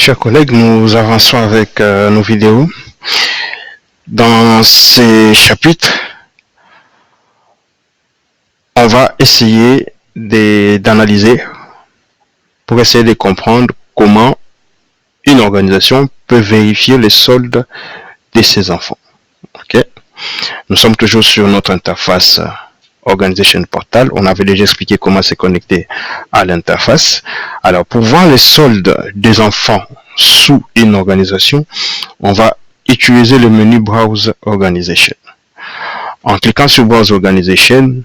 Chers collègues, nous avançons avec nos vidéos. Dans ces chapitres, on va essayer d'analyser pour essayer de comprendre comment une organisation peut vérifier les soldes de ses enfants. Okay? Nous sommes toujours sur notre interface Organization Portal. On avait déjà expliqué comment se connecter à l'interface. Alors, pour voir les soldes des enfants sous une organisation, on va utiliser le menu Browse Organization. En cliquant sur Browse Organization,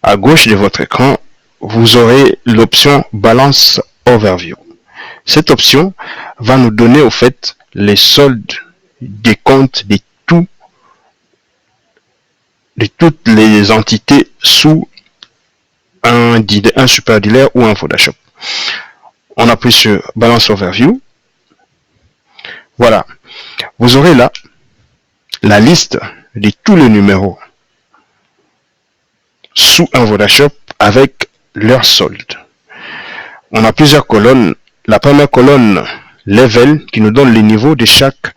à gauche de votre écran, vous aurez l'option Balance Overview. Cette option va nous donner au fait les soldes des comptes de toutes les entités sous un super dealer ou un Vodashop. On appuie sur Balance Overview. Voilà. Vous aurez là la liste de tous les numéros sous un Vodashop avec leur solde. On a plusieurs colonnes. La première colonne, Level, qui nous donne les niveaux de chaque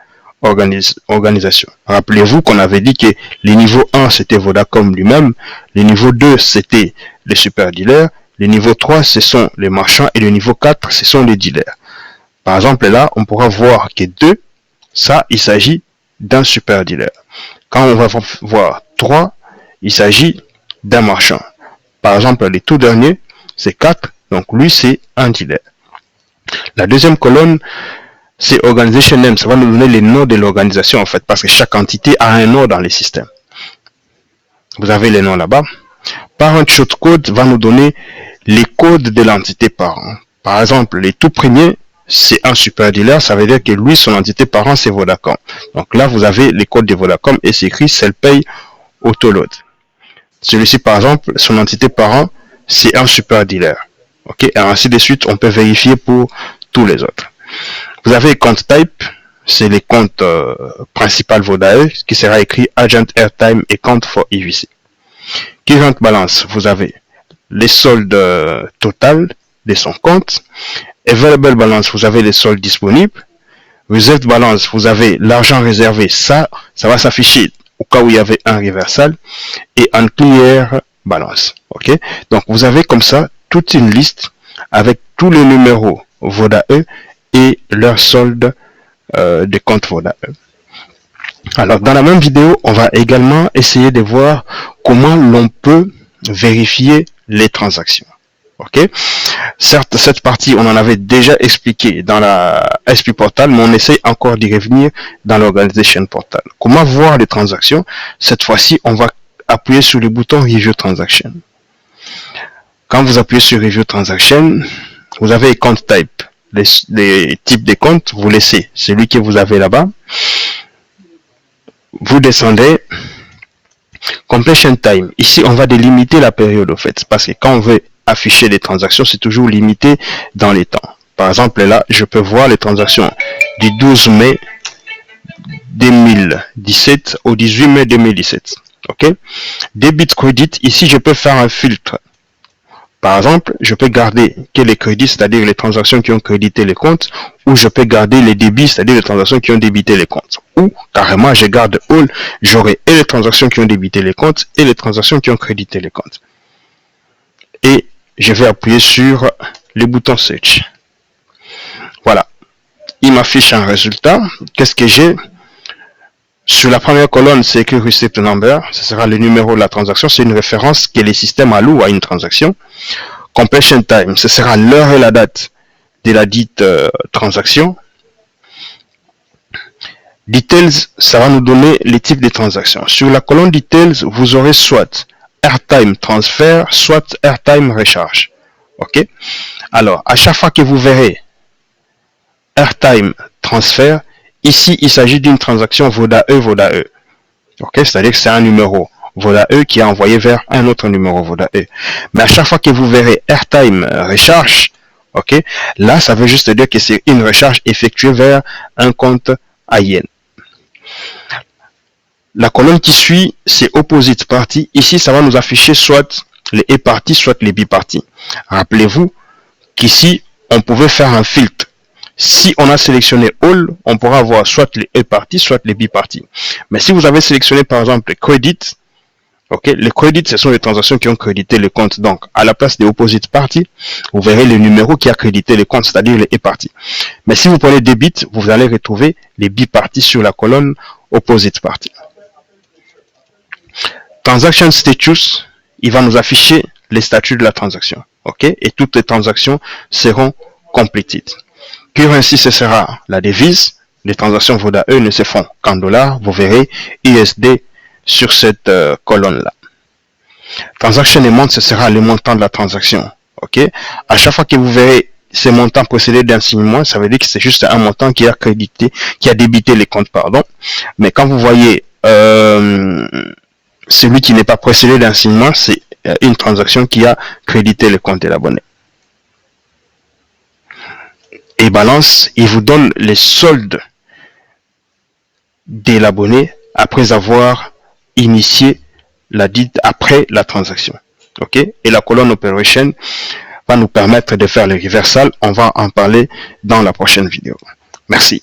organisation. Rappelez-vous qu'on avait dit que le niveau 1 c'était Vodacom lui-même, le niveau 2 c'était les super dealers, le niveau 3 ce sont les marchands et le niveau 4 ce sont les dealers. Par exemple là on pourra voir que 2, ça il s'agit d'un super dealer. Quand on va voir 3, il s'agit d'un marchand. Par exemple les tout derniers c'est 4, donc lui c'est un dealer. La deuxième colonne c'est Organization Name, ça va nous donner les noms de l'organisation en fait, parce que chaque entité a un nom dans les systèmes. Vous avez les noms là-bas. Parent Shortcode va nous donner les codes de l'entité parent. Par exemple, les tout premiers, c'est un super dealer, ça veut dire que lui, son entité parent, c'est Vodacom. Donc là, vous avez les codes de Vodacom et c'est écrit Selpay Autoload. Celui-ci, par exemple, son entité parent, c'est un super dealer. Ok, et ainsi de suite, on peut vérifier pour tous les autres. Vous avez compte type, c'est les comptes principal Vodae, qui sera écrit Agent Airtime et compte for EVC. Current balance, vous avez les soldes total de son compte. Available balance, vous avez les soldes disponibles. Reserved balance, vous avez l'argent réservé, ça va s'afficher au cas où il y avait un reversal. Et unclear balance. Ok, donc vous avez comme ça toute une liste avec tous les numéros Vodae et leur solde de compte Vodae. Alors dans la même vidéo, on va également essayer de voir comment l'on peut vérifier les transactions. Ok. Certes, cette partie, on en avait déjà expliqué dans la SP Portal, mais on essaie encore d'y revenir dans l'Organization Portal. Comment voir les transactions? Cette fois-ci, on va appuyer sur le bouton Review Transaction. Quand vous appuyez sur Review Transaction, vous avez Account Type. Les types de comptes, vous laissez celui que vous avez là-bas. Vous descendez. Completion Time. Ici, on va délimiter la période au fait. Parce que quand on veut afficher les transactions, c'est toujours limité dans les temps. Par exemple, là, je peux voir les transactions du 12 mai 2017 au 18 mai 2017. Ok? Débit Credit. Ici, je peux faire un filtre. Par exemple, je peux garder que les crédits, c'est-à-dire les transactions qui ont crédité les comptes, ou je peux garder les débits, c'est-à-dire les transactions qui ont débité les comptes. Ou, carrément, je garde all, j'aurai et les transactions qui ont débité les comptes, et les transactions qui ont crédité les comptes. Et je vais appuyer sur le bouton Search. Voilà. Il m'affiche un résultat. Qu'est-ce que j'ai? Sur la première colonne, c'est écrit Receipt Number. Ce sera le numéro de la transaction. C'est une référence que les systèmes allouent à une transaction. Completion Time, ce sera l'heure et la date de la dite transaction. Details, ça va nous donner les types de transactions. Sur la colonne Details, vous aurez soit Airtime Transfer, soit Airtime Recharge. Ok? Alors, à chaque fois que vous verrez Airtime Transfer, ici, il s'agit d'une transaction Vodae. Ok, c'est-à-dire que c'est un numéro Vodae qui est envoyé vers un autre numéro Vodae. Mais à chaque fois que vous verrez Airtime Recharge, ok, là, ça veut juste dire que c'est une recharge effectuée vers un compte AIN. La colonne qui suit, c'est Opposite Party. Ici, ça va nous afficher soit les A-parties, soit les B-parties. Rappelez-vous qu'ici, on pouvait faire un filtre. Si on a sélectionné All, on pourra avoir soit les A parties, soit les B parties. Mais si vous avez sélectionné par exemple les credits, ok, les credits, ce sont les transactions qui ont crédité le compte. Donc, à la place des opposite parties, vous verrez le numéro qui a crédité le compte, c'est-à-dire les A parties. Mais si vous prenez debit, vous allez retrouver les B parties sur la colonne opposite party. Transaction status, il va nous afficher les statuts de la transaction. Ok, et toutes les transactions seront completed. Currency, ce sera la devise. Les transactions VODA ne se font qu'en dollars. Vous verrez USD sur cette colonne-là. Transaction amount, ce sera le montant de la transaction. Ok. À chaque fois que vous verrez ces montants précédés d'un signement, ça veut dire que c'est juste un montant qui a crédité, qui a débité les comptes, pardon. Mais quand vous voyez celui qui n'est pas précédé d'un signement, c'est une transaction qui a crédité le compte de l'abonné. Et balance, il vous donne les soldes de l'abonné après avoir initié la dite après la transaction. Ok. Et la colonne operation va nous permettre de faire le reversal. On va en parler dans la prochaine vidéo. Merci.